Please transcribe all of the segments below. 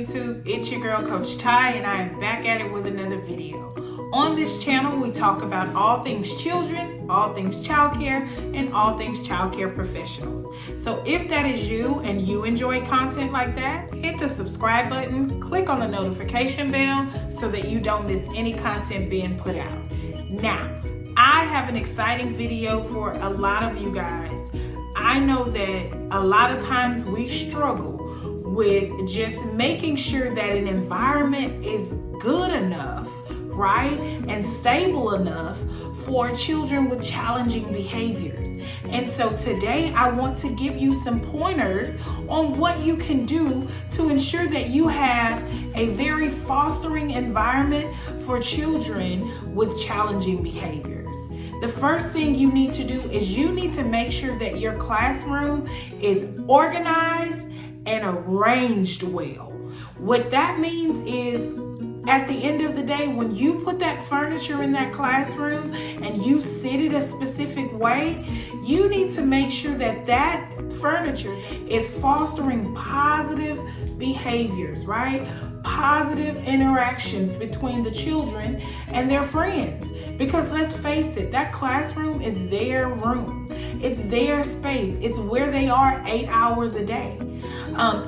YouTube, it's your girl Coach Ty, and I am back at it with another video. On this channel, we talk about all things children, all things childcare, and all things childcare professionals. So if that is you and you enjoy content like that, hit the subscribe button, click on the notification bell so that you don't miss any content being put out. Now, I have an exciting video for a lot of you guys. I know that a lot of times we struggle with just making sure that an environment is good enough, right, and stable enough for children with challenging behaviors. And so today I want to give you some pointers on what you can do to ensure that you have a very fostering environment for children with challenging behaviors. The first thing you need to do is you need to make sure that your classroom is organized and arranged well. What that means is, at the end of the day, when you put that furniture in that classroom and you sit it a specific way, you need to make sure that that furniture is fostering positive behaviors, right? Positive interactions between the children and their friends. Because let's face it, that classroom is their room. It's their space. It's where they are 8 hours a day.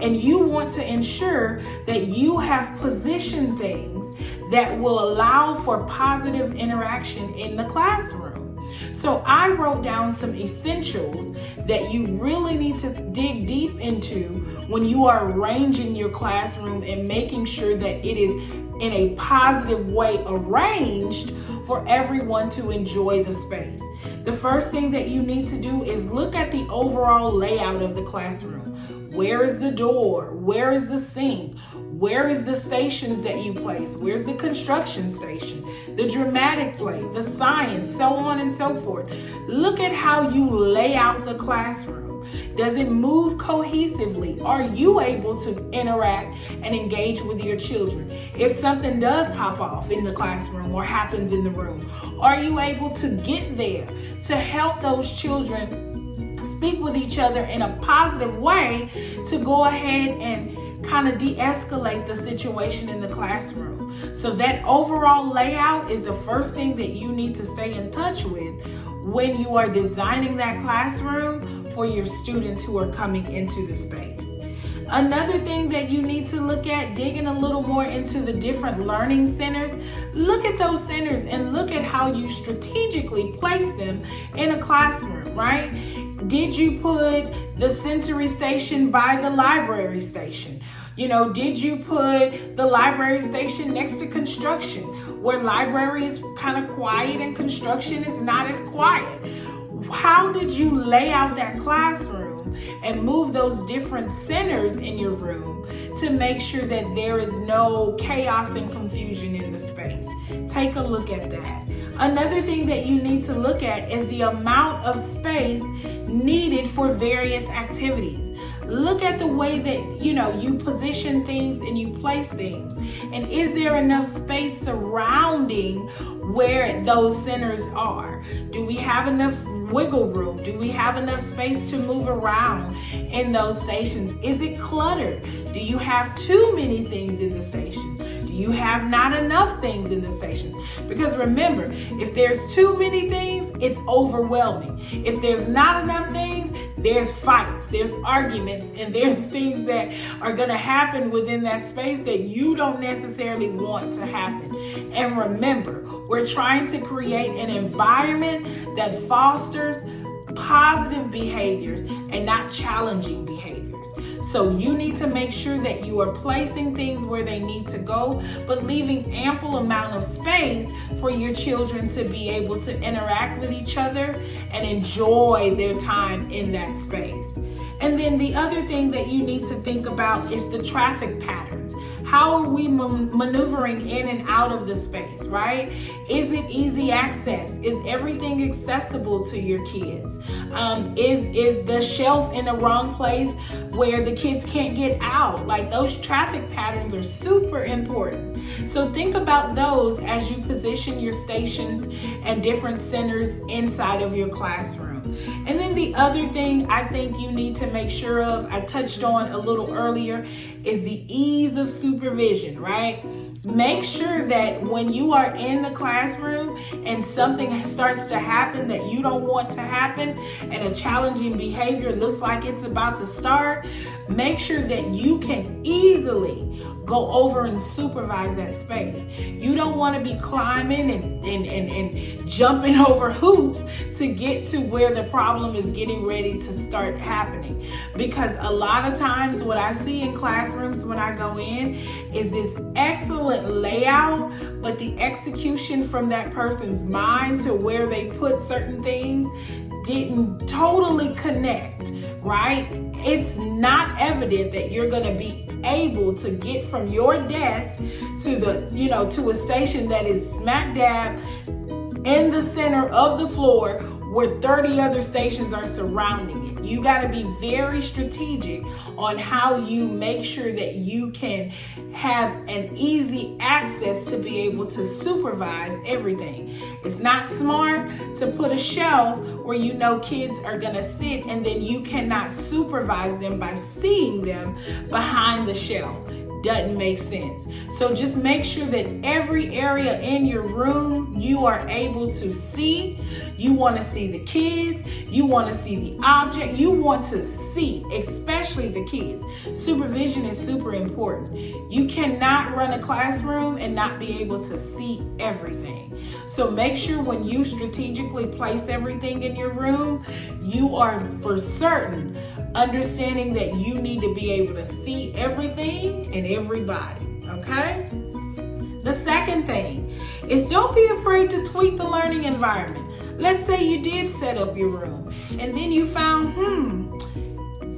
And you want to ensure that you have positioned things that will allow for positive interaction in the classroom. So I wrote down some essentials that you really need to dig deep into when you are arranging your classroom and making sure that it is in a positive way arranged for everyone to enjoy the space. The first thing that you need to do is look at the overall layout of the classroom. Where is the door? Where is the sink? Where is the stations that you place? Where's the construction station? The dramatic play, the science, so on and so forth. Look at how you lay out the classroom. Does it move cohesively? Are you able to interact and engage with your children? If something does pop off in the classroom or happens in the room, are you able to get there to help those children speak with each other in a positive way to go ahead and kind of de-escalate the situation in the classroom? So that overall layout is the first thing that you need to stay in touch with when you are designing that classroom for your students who are coming into the space. Another thing that you need to look at, digging a little more into the different learning centers, look at those centers and look at how you strategically place them in a classroom, right? Did you put the sensory station by the library station? Did you put the library station next to construction, where library is kind of quiet and construction is not as quiet? How did you lay out that classroom and move those different centers in your room to make sure that there is no chaos and confusion in the space? Take a look at that. Another thing that you need to look at is the amount of space needed for various activities. Look at the way that you position things and you place things. And is there enough space surrounding where those centers are? Do we have enough wiggle room? Do we have enough space to move around in those stations? Is it cluttered? Do you have too many things in the station? Do you have not enough things in the station? Because remember, if there's too many things, it's overwhelming. If there's not enough things, there's fights, there's arguments, and there's things that are going to happen within that space that you don't necessarily want to happen. And remember, we're trying to create an environment that fosters positive behaviors and not challenging behaviors. So you need to make sure that you are placing things where they need to go, but leaving ample amount of space for your children to be able to interact with each other and enjoy their time in that space. And then the other thing that you need to think about is the traffic patterns. How are we maneuvering in and out of the space, right? Is it easy access? Is everything accessible to your kids? Is the shelf in the wrong place where the kids can't get out? Like, those traffic patterns are super important. So think about those as you position your stations and different centers inside of your classroom. And then then the other thing I think you need to make sure of, I touched on a little earlier, is the ease of supervision, right? Make sure that when you are in the classroom and something starts to happen that you don't want to happen and a challenging behavior looks like it's about to start, make sure that you can easily go over and supervise that space. You don't want to be climbing and jumping over hoops to get to where the problem is getting ready to start happening. Because a lot of times what I see in classrooms when I go in is this excellent layout, but the execution from that person's mind to where they put certain things didn't totally connect, right? It's not evident that you're going to be able to get from your desk to the, to a station that is smack dab in the center of the floor where 30 other stations are surrounding it. You got to be very strategic on how you make sure that you can have an easy access to be able to supervise everything. It's not smart to put a shelf where you know kids are going to sit and then you cannot supervise them by seeing them behind the shelf. Doesn't make sense. So just make sure that every area in your room you are able to see. You want to see the kids. You want to see the object. You want to see, especially the kids. Supervision is super important. You cannot run a classroom and not be able to see everything. So make sure when you strategically place everything in your room, you are for certain understanding that you need to be able to see everything and everybody, okay? The second thing is don't be afraid to tweak the learning environment. Let's say you did set up your room and then you found,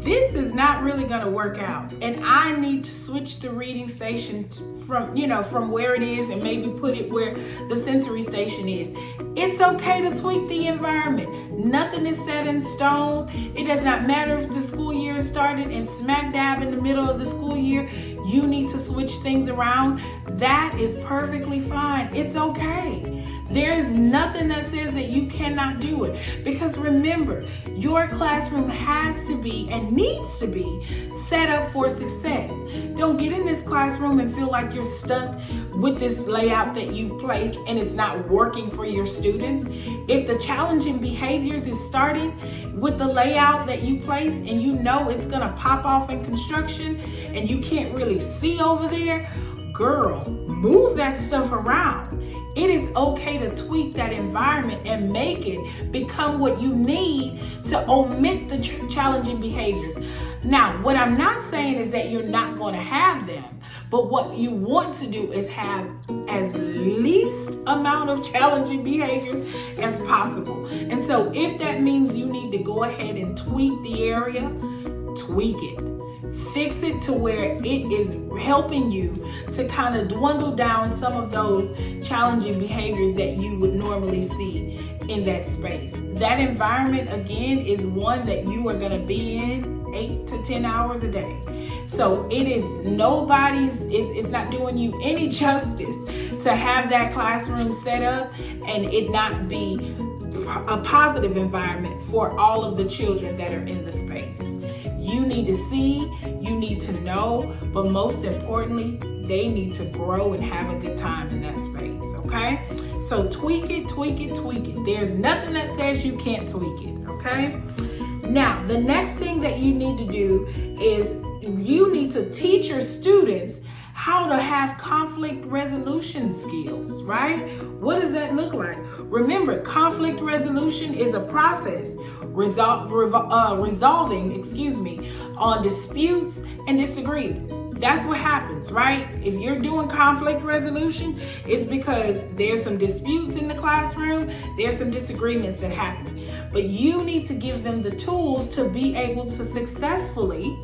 this is not really going to work out and I need to switch the reading station from where it is and maybe put it where the sensory station is. It's okay to tweak the environment. Nothing is set in stone. It does not matter if the school year is started and smack dab in the middle of the school year, you need to switch things around. That is perfectly fine. It's okay. There is nothing that says that you cannot do it. Because remember, your classroom has to be and needs to be set up for success. Don't get in this classroom and feel like you're stuck with this layout that you've placed and it's not working for your students. If the challenging behaviors is starting with the layout that you place and you know it's going to pop off in construction and you can't really see over there, girl, move that stuff around. It is okay to tweak that environment and make it become what you need to omit the challenging behaviors. Now, what I'm not saying is that you're not going to have them, but what you want to do is have as least amount of challenging behaviors as possible. And so if that means you need to go ahead and tweak the area, tweak it. Fix it to where it is helping you to kind of dwindle down some of those challenging behaviors that you would normally see in that space. That environment, again, is one that you are going to be in 8 to 10 hours a day. So it is it's not doing you any justice to have that classroom set up and it not be a positive environment for all of the children that are in the space. You need to see, you need to know, but most importantly, they need to grow and have a good time in that space, okay? So tweak it, tweak it, tweak it. There's nothing that says you can't tweak it, okay? Now, the next thing that you need to do is you need to teach your students how to have conflict resolution skills, right? What does that look like? Remember, conflict resolution is a process resolving on disputes and disagreements. That's what happens, right? If you're doing conflict resolution, it's because there's some disputes in the classroom, there's some disagreements that happen. But you need to give them the tools to be able to successfully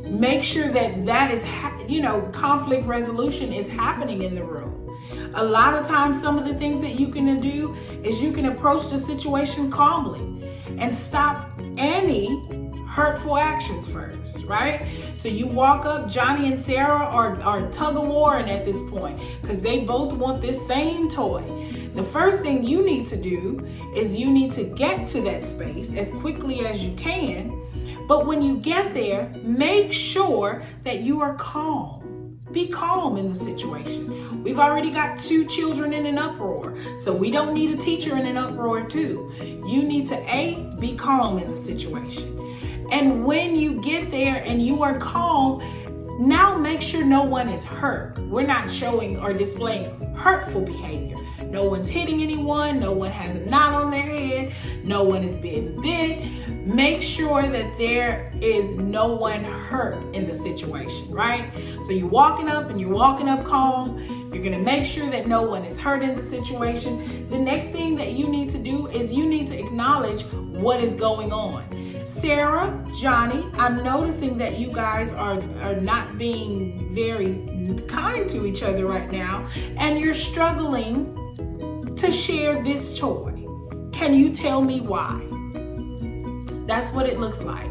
make sure that is, conflict resolution is happening in the room. A lot of times, some of the things that you can do is you can approach the situation calmly and stop any hurtful actions first, right? So you walk up, Johnny and Sarah are tug of warring at this point because they both want this same toy. The first thing you need to do is you need to get to that space as quickly as you can. But when you get there, make sure that you are calm. Be calm in the situation. We've already got 2 children in an uproar, so we don't need a teacher in an uproar too. You need to be calm in the situation. And when you get there and you are calm, now make sure no one is hurt. We're not showing or displaying hurtful behavior. No one's hitting anyone. No one has a knot on their head. No one is being bit. Make sure that there is no one hurt in the situation, right? So you're walking up and you're walking up calm. You're going to make sure that no one is hurt in the situation. The next thing that you need to do is you need to acknowledge what is going on. Sarah, Johnny, I'm noticing that you guys are not being very kind to each other right now, and you're struggling to share this toy. Can you tell me why? That's what it looks like.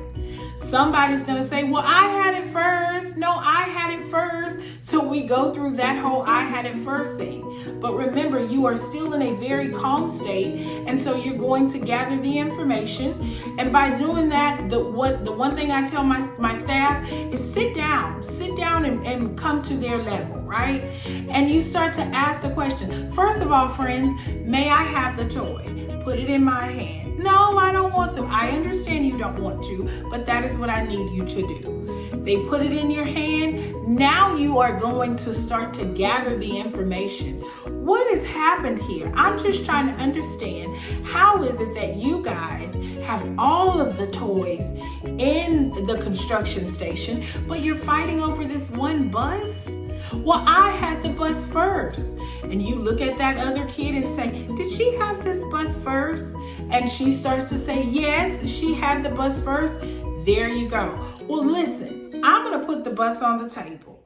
Somebody's going to say, well, I had it first. No, I had it first. So we go through that whole I had it first thing. But remember, you are still in a very calm state. And so you're going to gather the information. And by doing that, the one thing I tell my staff is sit down and come to their level, right? And you start to ask the question. First of all, friends, may I have the toy? Put it in my hand. No, I don't want to. I understand you don't want to, but that is what I need you to do. They put it in your hand. Now you are going to start to gather the information. What has happened here? I'm just trying to understand, how is it that you guys have all of the toys in the construction station, but you're fighting over this one bus? Well, I had the bus first. And you look at that other kid and say, did she have this bus first? And she starts to say, yes, she had the bus first. There you go. Well, listen, I'm going to put the bus on the table.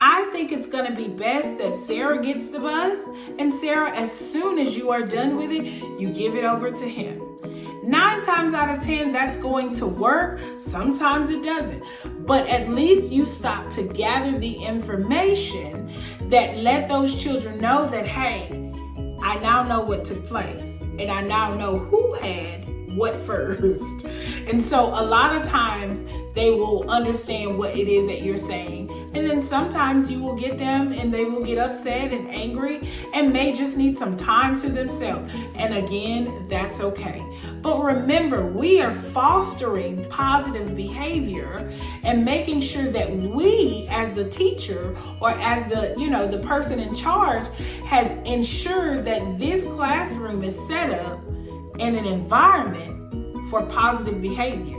I think it's going to be best that Sarah gets the bus. And Sarah, as soon as you are done with it, you give it over to him. 9 times out of 10, that's going to work. Sometimes it doesn't. But at least you stop to gather the information that let those children know that, hey, I now know what took place. And I now know who had what first. And so a lot of times they will understand what it is that you're saying. And then sometimes you will get them and they will get upset and angry and may just need some time to themselves. And again, that's okay. But remember, we are fostering positive behavior and making sure that we as the teacher or as the person in charge has ensured that this classroom is set up in an environment for positive behavior.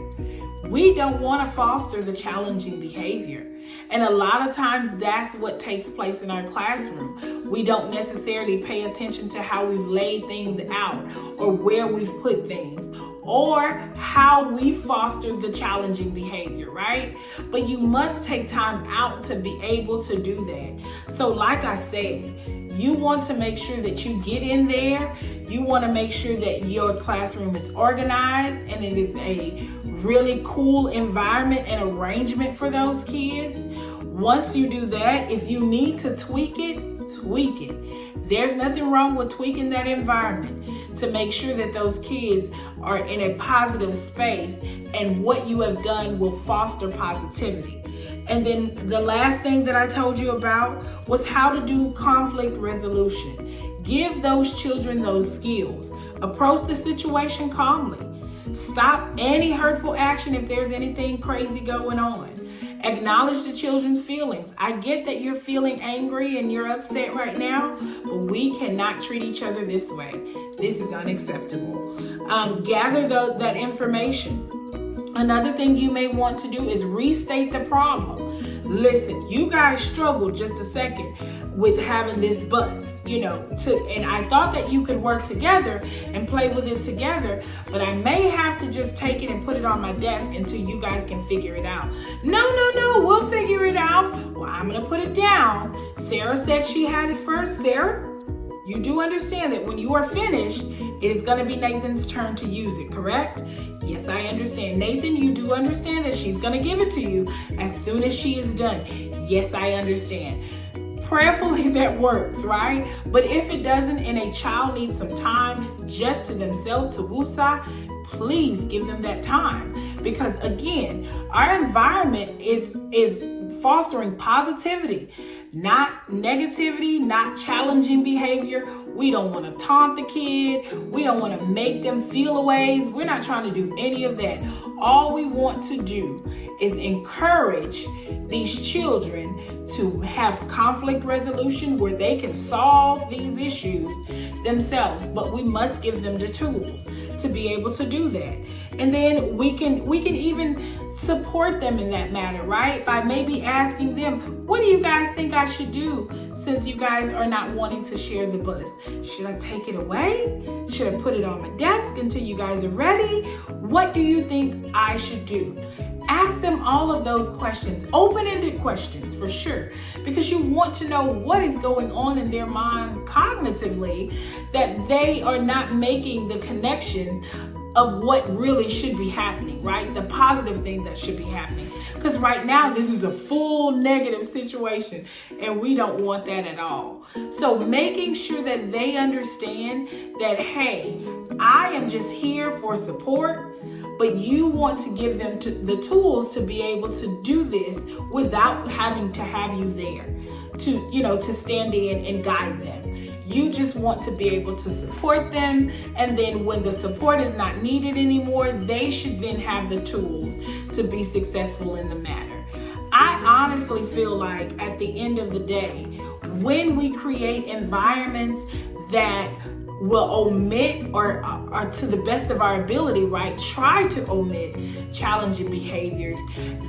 We don't want to foster the challenging behavior. And a lot of times that's what takes place in our classroom. We don't necessarily pay attention to how we've laid things out or where we've put things or how we foster the challenging behavior, right? But you must take time out to be able to do that. So like I said, you want to make sure that you get in there. You want to make sure that your classroom is organized and it is a really cool environment and arrangement for those kids. Once you do that, if you need to tweak it, tweak it. There's nothing wrong with tweaking that environment to make sure that those kids are in a positive space, and what you have done will foster positivity. And then the last thing that I told you about was how to do conflict resolution. Give those children those skills. Approach the situation calmly. Stop any hurtful action if there's anything crazy going on. Acknowledge the children's feelings. I get that you're feeling angry and you're upset right now, but we cannot treat each other this way. This is unacceptable. Gather that information. Another thing you may want to do is restate the problem. Listen, you guys struggled just a second with having this bus, and I thought that you could work together and play with it together, but I may have to just take it and put it on my desk until you guys can figure it out. No, we'll figure it out. Well, I'm going to put it down. Sarah said she had it first. Sarah, you do understand that when you are finished, it is going to be Nathan's turn to use it, correct? Yes, I understand. Nathan, you do understand that she's going to give it to you as soon as she is done. Yes, I understand. Prayerfully that works, right? But if it doesn't and a child needs some time just to themselves, to woosah, please give them that time. Because again, our environment is fostering positivity, not negativity, not challenging behavior. We don't want to taunt the kid. We don't want to make them feel ways. We're not trying to do any of that. All we want to do is encourage these children to have conflict resolution where they can solve these issues themselves, but we must give them the tools to be able to do that. And then we can even support them in that matter, right? By maybe asking them, what do you guys think I should do since you guys are not wanting to share the bus? Should I take it away? Should I put it on my desk until you guys are ready? What do you think I should do? Ask them all of those questions, open-ended questions for sure, because you want to know what is going on in their mind cognitively, that they are not making the connection of what really should be happening, right? The positive thing that should be happening. Because right now, this is a full negative situation, and we don't want that at all. So making sure that they understand that, hey, I am just here for support, but you want to give them the tools to be able to do this without having to have you there to stand in and guide them. You just want to be able to support them, and then when the support is not needed anymore, they should then have the tools to be successful in the matter. I honestly feel like at the end of the day, when we create environments that will omit or to the best of our ability, right, try to omit challenging behaviors,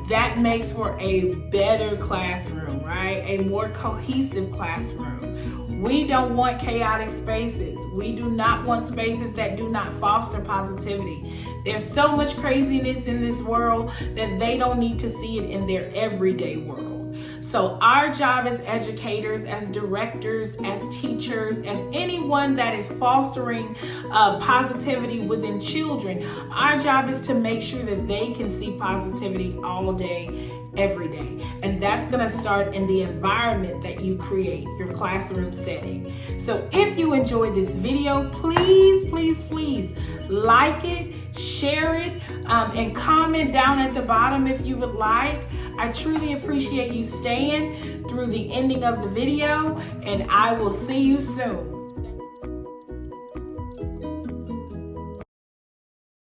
that makes for a better classroom, right? A more cohesive classroom. We don't want chaotic spaces. We do not want spaces that do not foster positivity. There's so much craziness in this world that they don't need to see it in their everyday world. So our job as educators, as directors, as teachers, as anyone that is fostering positivity within children, our job is to make sure that they can see positivity all day, every day. And that's going to start in the environment that you create, your classroom setting. So if you enjoyed this video, please, please, please like it, share it, and comment down at the bottom if you would like. I truly appreciate you staying through the ending of the video, and I will see you soon.